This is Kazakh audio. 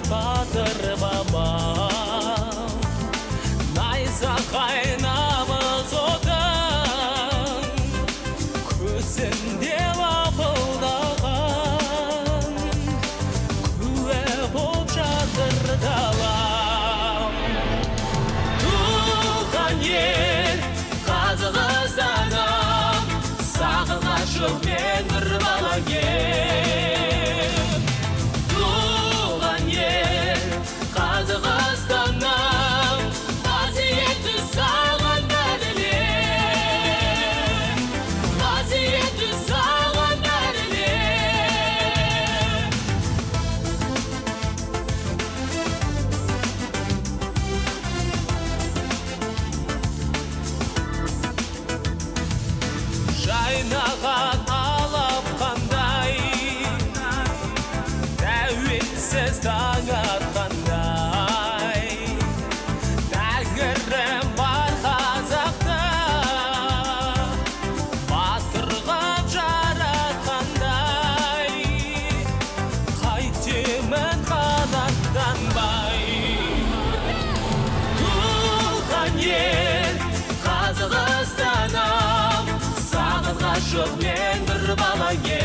батыр бабам, найзағай намыс отын, көзінде лапылдаған, куә боп жатыр далам. Туған ел, Қазақстаным, сағынған жоқ мен бір бала ем. Туған ел, Қазақстаным, қасиетті саған бәрілем, қасиетті саған бәрілем. Жайнаған алап қандай, тәуелсіз таң атқандай, тәңірім бар қазақта, батыр ғып жаратқандай, қайтемін қанаттанбай. Туған ел, Қазақстаным, сағынған жоқ мен бір бала ем.